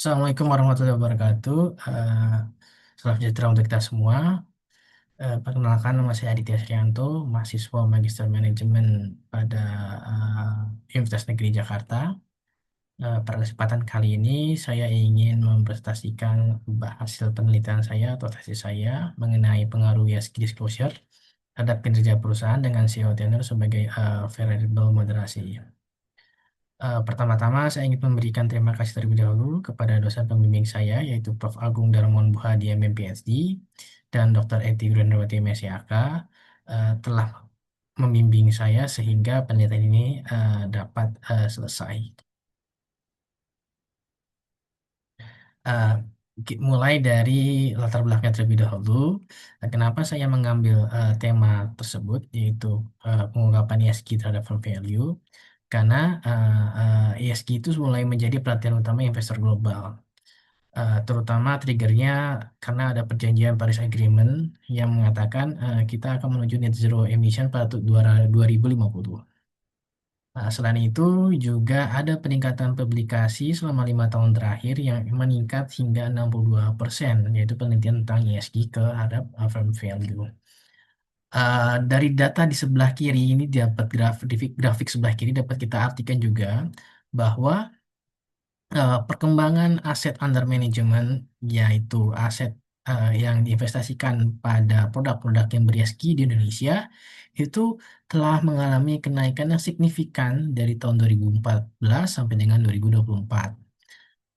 Assalamualaikum warahmatullahi wabarakatuh. Salam sejahtera untuk kita semua. Perkenalkan, nama saya Aditya Srianto, mahasiswa Magister Manajemen pada Universitas Negeri Jakarta. Pada kesempatan kali ini, saya ingin mempresentasikan hasil penelitian saya atau tesis saya mengenai pengaruh ESG disclosure terhadap kinerja perusahaan dengan CEO tenor sebagai variable moderasi. Pertama-tama, saya ingin memberikan terima kasih terlebih dahulu kepada dosen pembimbing saya, yaitu Prof. Agung Darmon Buhadi, MM PhD, dan Dr. Eti Granawati MSc, telah membimbing saya sehingga penelitian ini dapat selesai. Eh, Mulai dari latar belakang terlebih dahulu, kenapa saya mengambil tema tersebut, yaitu pengungkapan ESG terhadap firm value, karena ESG itu mulai menjadi perhatian utama investor global. Terutama triggernya karena ada perjanjian Paris Agreement yang mengatakan kita akan menuju net zero emission pada 2050. Selain itu juga ada peningkatan publikasi selama 5 tahun terakhir yang meningkat hingga 62%, yaitu penelitian tentang ESG terhadap firm value. Dari data di sebelah kiri ini dapat grafik sebelah kiri dapat kita artikan juga bahwa perkembangan aset under management, yaitu aset yang diinvestasikan pada produk-produk yang ber-ESG di Indonesia, itu telah mengalami kenaikan yang signifikan dari tahun 2014 sampai dengan 2024.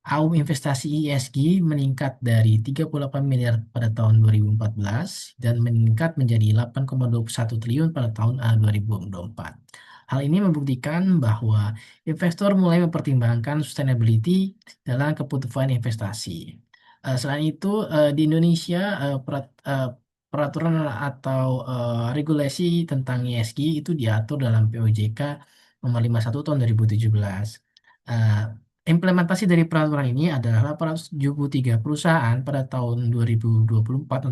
AUM investasi ESG meningkat dari 38 miliar pada tahun 2014 dan meningkat menjadi 8,21 triliun pada tahun 2024. Hal ini membuktikan bahwa investor mulai mempertimbangkan sustainability dalam keputusan investasi. Selain itu, di Indonesia peraturan atau regulasi tentang ESG itu diatur dalam POJK nomor 51 tahun 2017. Eh, Implementasi dari peraturan ini adalah 873 perusahaan pada tahun 2024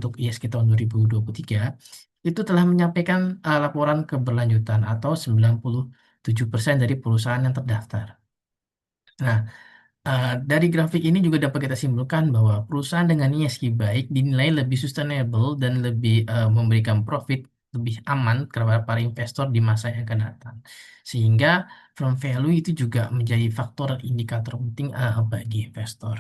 untuk ISG tahun 2023 itu telah menyampaikan laporan keberlanjutan atau 97% dari perusahaan yang terdaftar. Nah, dari grafik ini juga dapat kita simpulkan bahwa perusahaan dengan ISG baik dinilai lebih sustainable dan lebih memberikan profit lebih aman kepada para investor di masa yang akan datang. Sehingga firm value itu juga menjadi faktor indikator penting bagi investor.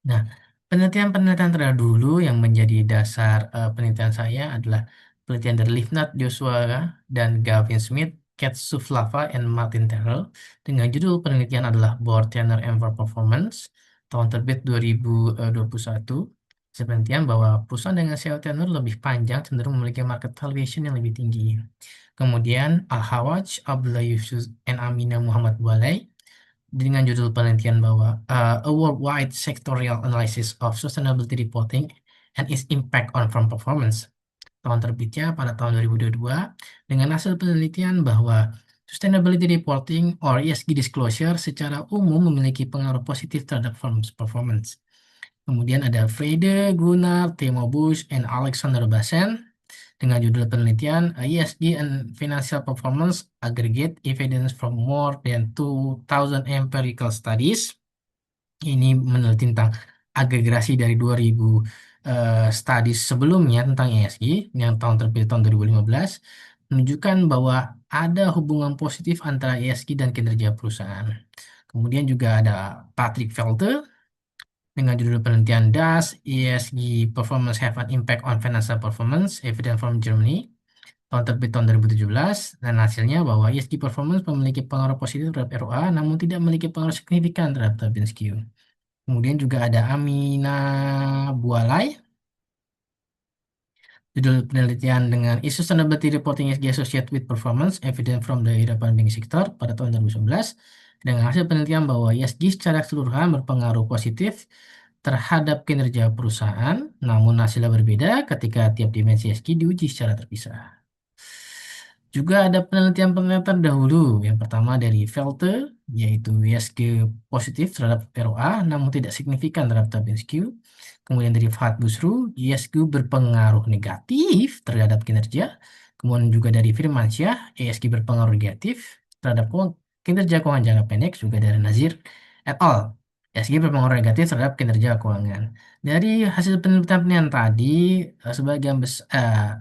Nah, penelitian-penelitian terdahulu yang menjadi dasar penelitian saya adalah penelitian dari Livnat Joshua dan Gavin Smith, Kat Suflava, and Martin Terrell dengan judul penelitian adalah Board Tenure and Work Performance tahun terbit 2021. Penelitian bahwa perusahaan dengan sales tenure lebih panjang cenderung memiliki market valuation yang lebih tinggi. Kemudian Al-Hawaj, Abdullah Yusuf, and Amina Muhammad Walay dengan judul penelitian bahwa A Worldwide Sectorial Analysis of Sustainability Reporting and its Impact on Firm Performance. Tahun terbitnya pada tahun 2022 dengan hasil penelitian bahwa Sustainability Reporting or ESG Disclosure secara umum memiliki pengaruh positif terhadap firm's performance. Kemudian ada Freide, Gunnar, Timo Busch, and Alexander Bassen dengan judul penelitian ESG and Financial Performance Aggregate Evidence from More than 2000 Empirical Studies. Ini meneliti tentang agregasi dari 2000 studies sebelumnya tentang ESG yang tahun terbit tahun 2015 menunjukkan bahwa ada hubungan positif antara ESG dan kinerja perusahaan. Kemudian juga ada Patrick Velte dengan judul penelitian Does ESG Performance Have an Impact on Financial Performance? Evidence from Germany tahun terbit tahun 2017 dan hasilnya bahwa ESG performance memiliki pengaruh positif terhadap ROA namun tidak memiliki pengaruh signifikan terhadap Tobin-Skew. Kemudian juga ada Amina Bualai, judul penelitian dengan Is Sustainability Reporting ESG Associated with Performance Evidence from the European Banking Sector pada tahun 2019 dengan hasil penelitian bahwa ESG secara keseluruhan berpengaruh positif terhadap kinerja perusahaan, namun hasilnya berbeda ketika tiap dimensi ESG diuji secara terpisah. Juga ada penelitian-penelitian dahulu. Yang pertama dari Velte, yaitu ESG positif terhadap ROA, namun tidak signifikan terhadap Tobin-Skew. Kemudian dari Fahad Busru, ESG berpengaruh negatif terhadap kinerja. Kemudian juga dari Firmansyah, ESG berpengaruh negatif terhadap kinerja keuangan jangka pendek, juga dari Nazir et al. ESG berpengaruh negatif terhadap kinerja keuangan. Dari hasil penelitian tadi, sebagian besar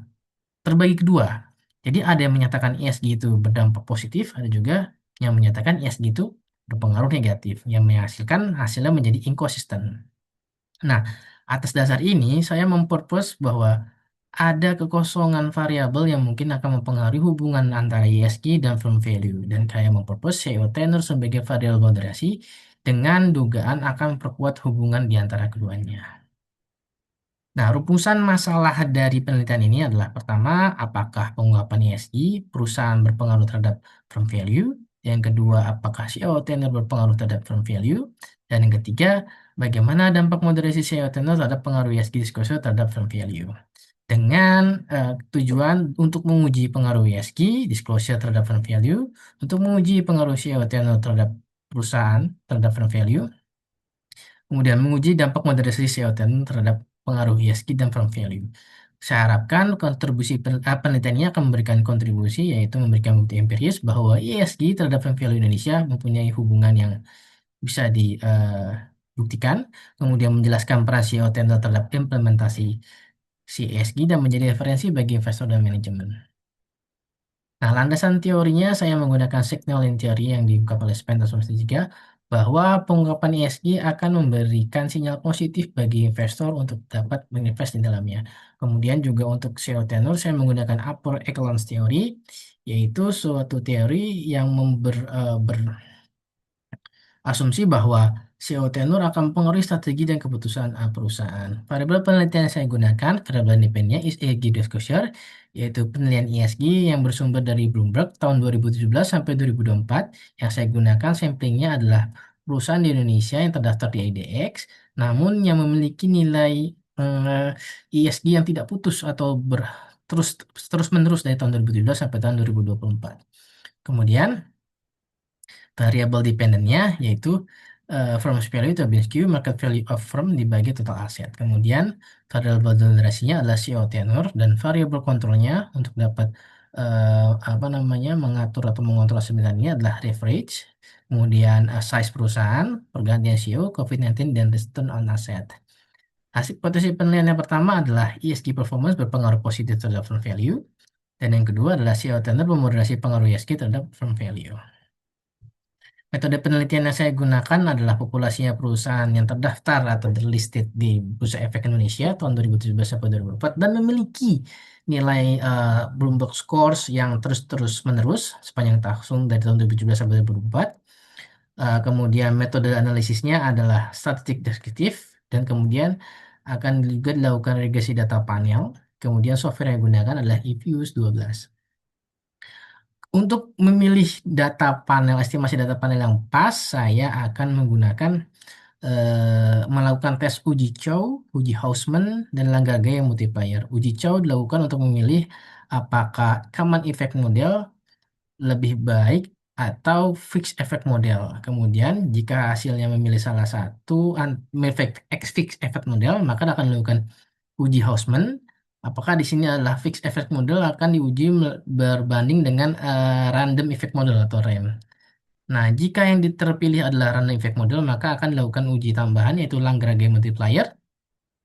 terbagi kedua. Jadi ada yang menyatakan ESG itu berdampak positif, ada juga yang menyatakan ESG itu berpengaruh negatif, yang menghasilkan hasilnya menjadi inkonsisten. Nah, atas dasar ini saya mempropose bahwa ada kekosongan variabel yang mungkin akan mempengaruhi hubungan antara ESG dan firm value. Dan saya mempropose CEO tenor sebagai variabel moderasi dengan dugaan akan memperkuat hubungan di antara keduanya. Nah, rumusan masalah dari penelitian ini adalah pertama, apakah pengungkapan ESG perusahaan berpengaruh terhadap firm value? Yang kedua, apakah CEO tenor berpengaruh terhadap firm value? Dan yang ketiga, bagaimana dampak moderasi CEO tenor terhadap pengaruh ESG disclosure terhadap firm value? Dengan tujuan untuk menguji pengaruh ESG disclosure terhadap firm value, untuk menguji pengaruh CEO tenor terhadap perusahaan terhadap firm value, kemudian menguji dampak moderasi CO2 terhadap pengaruh ESG dan firm value. Saya harapkan kontribusi penelitian ini akan memberikan kontribusi, yaitu memberikan bukti empiris bahwa ESG terhadap firm value Indonesia mempunyai hubungan yang bisa dibuktikan, kemudian menjelaskan peran CEO terhadap implementasi CSG dan menjadi referensi bagi investor dan manajemen. Nah, landasan teorinya saya menggunakan signaling theory yang diungkap oleh Spencer semester 3 bahwa pengungkapan ESG akan memberikan sinyal positif bagi investor untuk dapat menginvest di dalamnya. Kemudian juga untuk SEO tenor saya menggunakan upper echelon theory, yaitu suatu teori yang asumsi bahwa CEO tenur akan mempengaruhi strategi dan keputusan perusahaan. Variabel penelitian yang saya gunakan, variabel independennya is ESG disclosure, yaitu penelitian ESG yang bersumber dari Bloomberg tahun 2017 sampai 2024. Yang saya gunakan samplingnya adalah perusahaan di Indonesia yang terdaftar di IDX, namun yang memiliki nilai ESG yang tidak putus atau terus terus menerus dari tahun 2017 sampai tahun 2024. Kemudian variabel dependennya yaitu firm's value itu BSQ, market value of firm dibagi total aset. Kemudian variabel durasinya adalah CO tenor dan variabel kontrolnya untuk dapat apa namanya mengatur atau mengontrol sebenarnya adalah leverage. Kemudian size perusahaan, pergantian CEO, COVID-19 dan return on asset. Hasil potensi penilaian yang pertama adalah ESG performance berpengaruh positif terhadap firm value. Dan yang kedua adalah CO tenor memoderasi pengaruh ESG terhadap firm value. Metode penelitian yang saya gunakan adalah populasinya perusahaan yang terdaftar atau terlisted di Bursa Efek Indonesia tahun 2017 sampai 2004 dan memiliki nilai Bloomberg Scores yang terus-terus menerus sepanjang tahun dari tahun 2017 sampai 2024. Kemudian metode analisisnya adalah statistik deskriptif dan kemudian akan juga dilakukan regresi data panel. Kemudian software yang digunakan adalah Evius 12. Untuk memilih data panel, estimasi data panel yang pas, saya akan menggunakan melakukan tes uji Chow, uji Hausman, dan Langgage multiplier. Uji Chow dilakukan untuk memilih apakah common effect model lebih baik atau fixed effect model. Kemudian, jika hasilnya memilih salah satu fixed effect model, maka akan dilakukan uji Hausman. Apakah di sini adalah fixed effect model akan diuji berbanding dengan random effect model atau RAM. Nah, jika yang terpilih adalah random effect model, maka akan dilakukan uji tambahan yaitu Lagrange multiplier,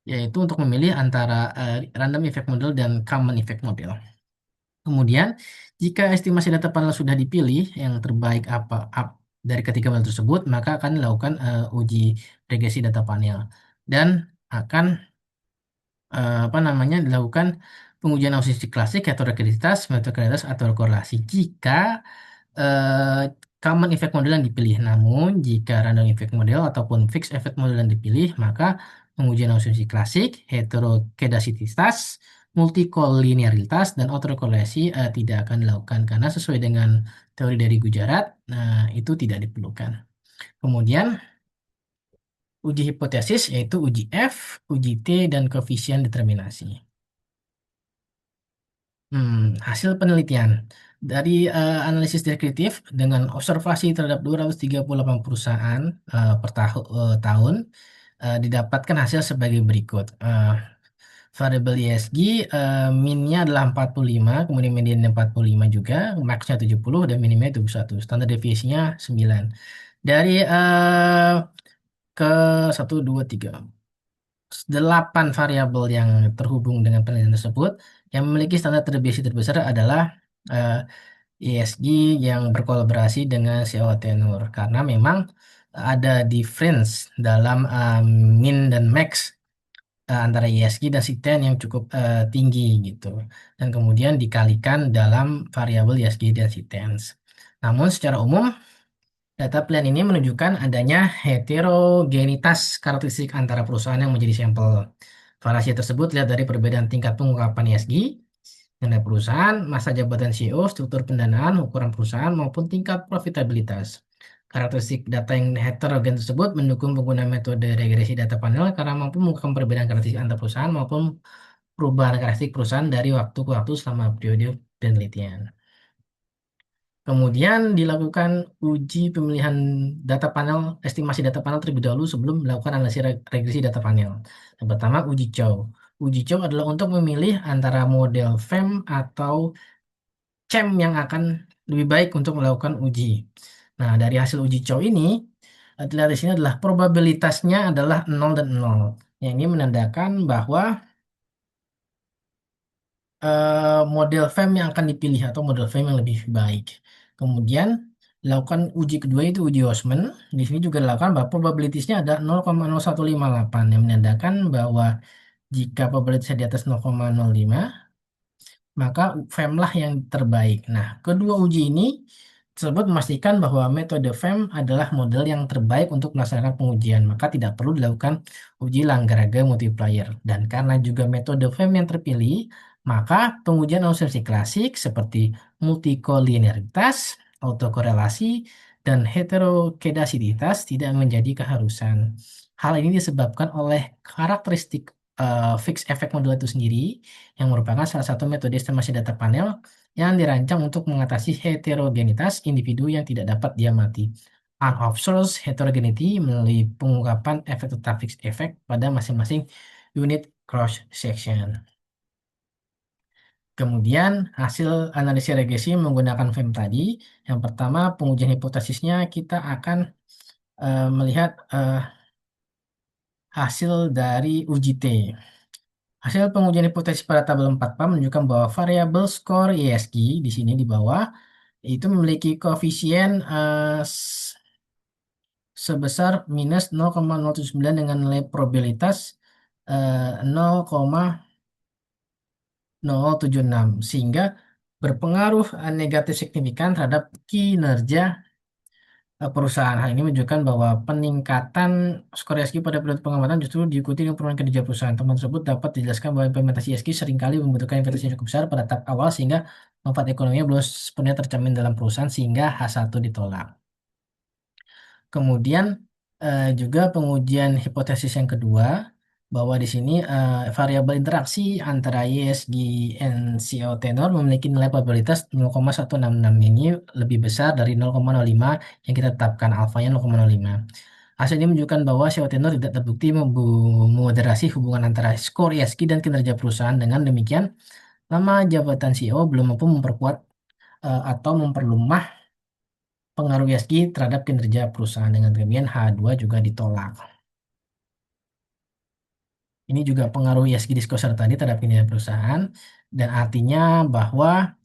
yaitu untuk memilih antara random effect model dan common effect model. Kemudian, jika estimasi data panel sudah dipilih yang terbaik dari ketiga model tersebut, maka akan dilakukan uji regresi data panel dan akan apa namanya dilakukan pengujian ausisi klasik, heterogeneisitas, metokreditas atau korelasi jika eh, common effect model yang dipilih. Namun jika random effect model ataupun fixed effect model yang dipilih, maka pengujian ausisi klasik, heterokedasitas, multikolinearitas dan autokorelasi tidak akan dilakukan karena sesuai dengan teori dari Gujarat, nah itu tidak diperlukan. Kemudian uji hipotesis yaitu uji F, uji T, dan koefisien determinasi. Hasil penelitian dari analisis deskriptif dengan observasi terhadap 238 perusahaan per tahun didapatkan hasil sebagai berikut. Variabel ESG minnya adalah 45, kemudian mediannya 45 juga, max-nya 70 dan minimnya 21. Standar deviasinya 9. Dari ke satu, dua, tiga, 8 variabel yang terhubung dengan penelitian tersebut. Yang memiliki standar deviasi terbesar adalah eh, ESG yang berkolaborasi dengan CO Tenor karena memang ada difference dalam min dan max antara ESG dan Cten yang cukup tinggi gitu. Dan kemudian dikalikan dalam variabel ESG dan Ctens. Namun secara umum data plan ini menunjukkan adanya heterogenitas karakteristik antara perusahaan yang menjadi sampel. Variasi tersebut lihat dari perbedaan tingkat pengungkapan ESG, nilai perusahaan, masa jabatan CEO, struktur pendanaan, ukuran perusahaan, maupun tingkat profitabilitas. Karakteristik data yang heterogen tersebut mendukung penggunaan metode regresi data panel karena mampu mengungkapkan perbedaan karakteristik antar perusahaan maupun perubahan karakteristik perusahaan dari waktu ke waktu selama periode penelitian. Kemudian dilakukan uji pemilihan data panel, estimasi data panel terlebih dahulu sebelum melakukan analisis regresi data panel. Yang pertama, uji Chow. Uji Chow adalah untuk memilih antara model FEM atau CEM yang akan lebih baik untuk melakukan uji. Nah, dari hasil uji Chow ini, terlihat di sini adalah probabilitasnya adalah 0 dan 0. Yang ini menandakan bahwa model FEM yang akan dipilih atau model FEM yang lebih baik. Kemudian lakukan uji kedua itu uji Osman. Di sini juga dilakukan bahwa probabilitasnya ada 0,0158 yang menandakan bahwa jika probabilitasnya di atas 0,05 maka FEM lah yang terbaik. Nah, kedua uji ini tersebut memastikan bahwa metode FEM adalah model yang terbaik untuk melaksanakan pengujian, maka tidak perlu dilakukan uji Langgaraga multiplier. Dan karena juga metode FEM yang terpilih, maka pengujian asumsi klasik seperti multikolinearitas, autokorelasi, dan heterokedasitas tidak menjadi keharusan. Hal ini disebabkan oleh karakteristik fixed effect model itu sendiri yang merupakan salah satu metode estimasi data panel yang dirancang untuk mengatasi heterogenitas individu yang tidak dapat diamati. Unobserved heterogeneity melalui pengungkapan efek tetap fixed effect pada masing-masing unit cross section. Kemudian hasil analisis regresi menggunakan FEM tadi. Yang pertama pengujian hipotesisnya kita akan melihat hasil dari uji T. Hasil pengujian hipotesis pada tabel 4PA menunjukkan bahwa variabel skor ESG di sini di bawah itu memiliki koefisien sebesar minus 0,079 dengan nilai probabilitas 0,076 sehingga berpengaruh negatif signifikan terhadap kinerja perusahaan. Hal ini menunjukkan bahwa peningkatan skor ESG pada periode pengamatan justru diikuti dengan penurunan kinerja perusahaan. Teman tersebut dapat dijelaskan bahwa implementasi ESG seringkali membutuhkan investasi yang cukup besar pada tahap awal sehingga manfaat ekonominya belum sepenuhnya tercermin dalam perusahaan sehingga H1 ditolak. Kemudian juga pengujian hipotesis yang kedua bahwa di sini variabel interaksi antara ESG dan CO tenor memiliki nilai probabilitas 0,166 ini lebih besar dari 0,05 yang kita tetapkan alfanya 0,05. Hasil ini menunjukkan bahwa CO tenor tidak terbukti memoderasi hubungan antara skor ESG dan kinerja perusahaan. Dengan demikian, lama jabatan CEO belum mampu memperkuat atau memperlemah pengaruh ESG terhadap kinerja perusahaan. Dengan demikian H2 juga ditolak. Ini juga pengaruh ESG disclosure tadi terhadap kinerja perusahaan dan artinya bahwa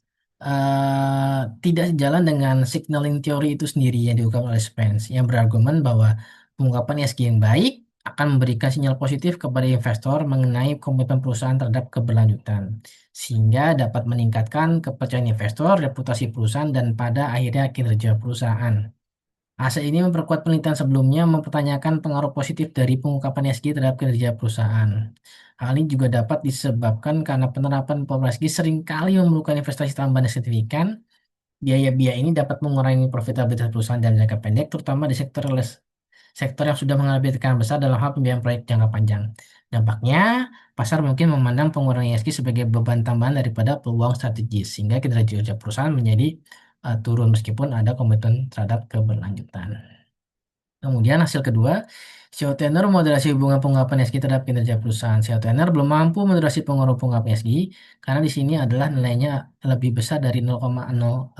tidak sejalan dengan signaling teori itu sendiri yang diungkapkan oleh Spence yang berargumen bahwa pengungkapan ESG yang baik akan memberikan sinyal positif kepada investor mengenai komitmen perusahaan terhadap keberlanjutan sehingga dapat meningkatkan kepercayaan investor, reputasi perusahaan dan pada akhirnya kinerja perusahaan. Hasil ini memperkuat penelitian sebelumnya mempertanyakan pengaruh positif dari pengungkapan ESG terhadap kinerja perusahaan. Hal ini juga dapat disebabkan karena penerapan populasi ESG seringkali memerlukan investasi tambahan yang signifikan. Biaya-biaya ini dapat mengurangi profitabilitas perusahaan dalam jangka pendek, terutama di sektor yang sudah mengalami tekanan besar dalam hal pembiayaan proyek jangka panjang. Dampaknya, pasar mungkin memandang pengurangan ESG sebagai beban tambahan daripada peluang strategis, sehingga kinerja perusahaan menjadi turun meskipun ada komitmen terhadap keberlanjutan. Kemudian hasil kedua, SEO tenor moderasi hubungan pengungkapan ESG terhadap kinerja perusahaan. SEO tenor belum mampu moderasi pengaruh pengungkapan ESG karena di sini adalah nilainya lebih besar dari 0,05.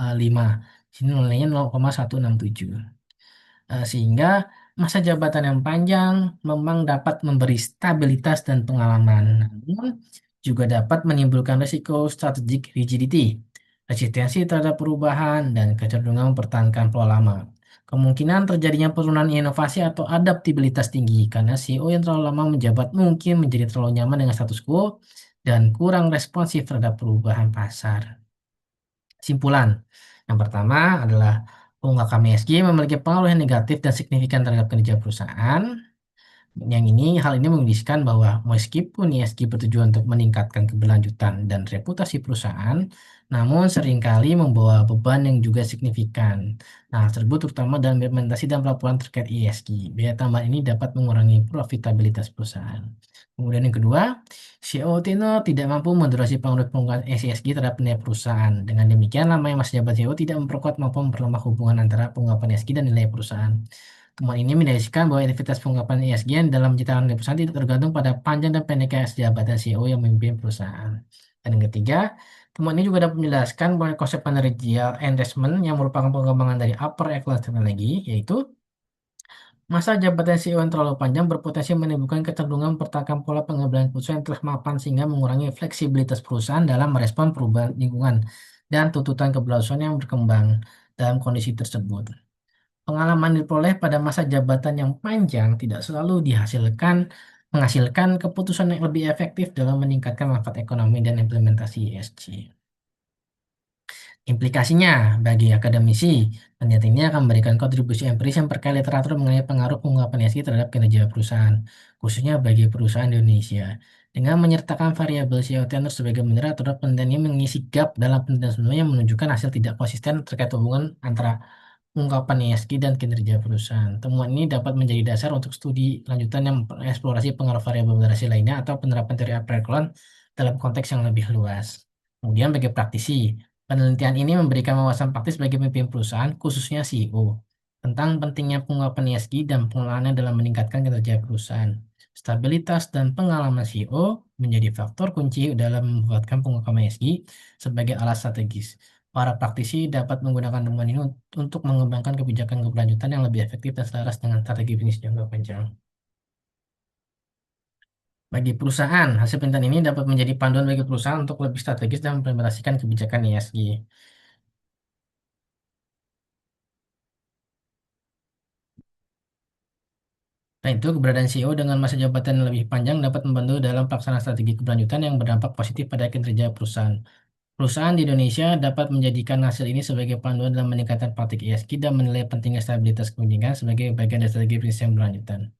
Di sini nilainya 0,167. Sehingga Masa jabatan yang panjang memang dapat memberi stabilitas dan pengalaman, namun juga dapat menimbulkan risiko strategic rigidity, resistensi terhadap perubahan, dan kecenderungan mempertahankan pola lama. Kemungkinan terjadinya penurunan inovasi atau adaptabilitas tinggi karena CEO yang terlalu lama menjabat mungkin menjadi terlalu nyaman dengan status quo dan kurang responsif terhadap perubahan pasar. Simpulan. Yang pertama adalah pengungkapan ESG memiliki pengaruh yang negatif dan signifikan terhadap kinerja perusahaan. Hal ini menunjukkan bahwa meskipun ESG bertujuan untuk meningkatkan keberlanjutan dan reputasi perusahaan, namun seringkali membawa beban yang juga signifikan. Nah, tersebut terutama dalam implementasi dan pelaporan terkait ESG. Biaya tambahan ini dapat mengurangi profitabilitas perusahaan. Kemudian yang kedua, CEO tenor tidak mampu moderasi pengaruh penggunaan ESG terhadap nilai perusahaan. Dengan demikian, lamanya masa jabat CEO tidak memperkuat maupun memperlemah hubungan antara pengungkapan ESG dan nilai perusahaan. Temuan ini mendasarkan bahwa aktivitas pengungkapan ESG dalam menciptakan nilai perusahaan tidak tergantung pada panjang dan pendeknya jabatan CEO yang memimpin perusahaan. Dan yang ketiga, temuan ini juga dapat menjelaskan bahwa konsep managerial enhancement yang merupakan pengembangan dari upper echelon teknologi, yaitu masa jabatan CEO yang terlalu panjang berpotensi menimbulkan kecenderungan mempertahankan pola pengambilan keputusan yang telah mapan sehingga mengurangi fleksibilitas perusahaan dalam merespon perubahan lingkungan dan tuntutan keberlangsungan yang berkembang dalam kondisi tersebut. Pengalaman diperoleh pada masa jabatan yang panjang tidak selalu menghasilkan keputusan yang lebih efektif dalam meningkatkan manfaat ekonomi dan implementasi ESG. Implikasinya bagi akademisi, penelitian ini akan memberikan kontribusi empiris yang terkait literatur mengenai pengaruh pengungkapan ESG terhadap kinerja perusahaan, khususnya bagi perusahaan di Indonesia. Dengan menyertakan variabel CO tenor sebagai moderator, penelitian ini mengisi gap dalam penelitian sebelumnya yang menunjukkan hasil tidak konsisten terkait hubungan antara ungkapan ESG dan kinerja perusahaan. Temuan ini dapat menjadi dasar untuk studi lanjutan yang mengeksplorasi pengaruh variabel moderasi lainnya atau penerapan teori April dalam konteks yang lebih luas. Kemudian bagi praktisi, penelitian ini memberikan wawasan praktis bagi pemimpin perusahaan, khususnya CEO, tentang pentingnya pengungkapan ESG dan pengelolaannya dalam meningkatkan kinerja perusahaan. Stabilitas dan pengalaman CEO menjadi faktor kunci dalam membuatkan pengungkapan ESG sebagai alat strategis. Para praktisi dapat menggunakan temuan ini untuk mengembangkan kebijakan keberlanjutan yang lebih efektif dan selaras dengan strategi bisnis jangka panjang. Bagi perusahaan, hasil penelitian ini dapat menjadi panduan bagi perusahaan untuk lebih strategis dan mengimplementasikan kebijakan ESG. Selain itu, keberadaan CEO dengan masa jabatan yang lebih panjang dapat membantu dalam pelaksanaan strategi keberlanjutan yang berdampak positif pada kinerja perusahaan. Perusahaan di Indonesia dapat menjadikan hasil ini sebagai panduan dalam meningkatkan praktik ESG dan menilai pentingnya stabilitas kebijakan sebagai bagian dari strategi bisnis yang berlanjutan.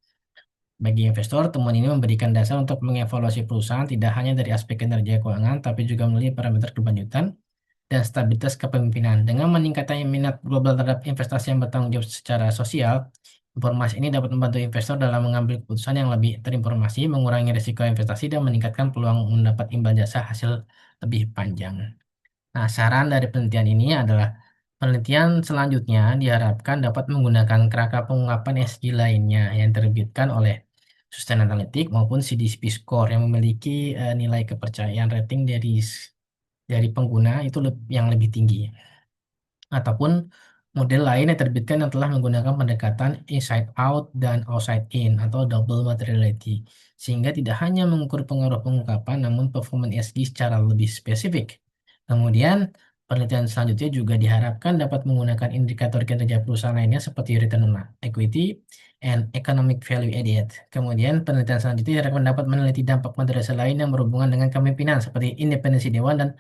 Bagi investor, temuan ini memberikan dasar untuk mengevaluasi perusahaan tidak hanya dari aspek kinerja keuangan, tapi juga melalui parameter keberlanjutan dan stabilitas kepemimpinan. Dengan meningkatnya minat global terhadap investasi yang bertanggung jawab secara sosial, informasi ini dapat membantu investor dalam mengambil keputusan yang lebih terinformasi, mengurangi risiko investasi, dan meningkatkan peluang mendapat imbal jasa hasil lebih panjang. Nah, saran dari penelitian ini adalah penelitian selanjutnya diharapkan dapat menggunakan kerangka pengungkapan ESG lainnya yang diterbitkan oleh Sustainalytics maupun CDP Score yang memiliki nilai kepercayaan rating dari pengguna itu yang lebih tinggi ataupun model lain yang terbitkan yang telah menggunakan pendekatan inside out dan outside in atau double materiality sehingga tidak hanya mengukur pengaruh pengungkapan namun performa ESG secara lebih spesifik. Kemudian penelitian selanjutnya juga diharapkan dapat menggunakan indikator kinerja perusahaan lainnya seperti return on equity and economic value added. Kemudian penelitian selanjutnya diharapkan dapat meneliti dampak moderasi lain yang berhubungan dengan kepemimpinan seperti independensi dewan dan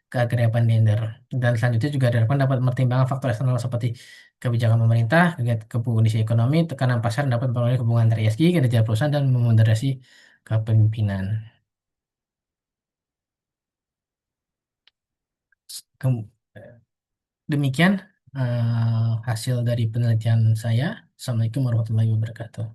keakraban gender. Dan selanjutnya juga diharapkan dapat mempertimbangkan faktor eksternal seperti kebijakan pemerintah, kondisi ekonomi, tekanan pasar yang dapat mempengaruhi hubungan antara ESG, kinerja perusahaan, dan memoderasi kepemimpinan. Kem- Demikian hasil dari penelitian saya. Assalamualaikum warahmatullahi wabarakatuh.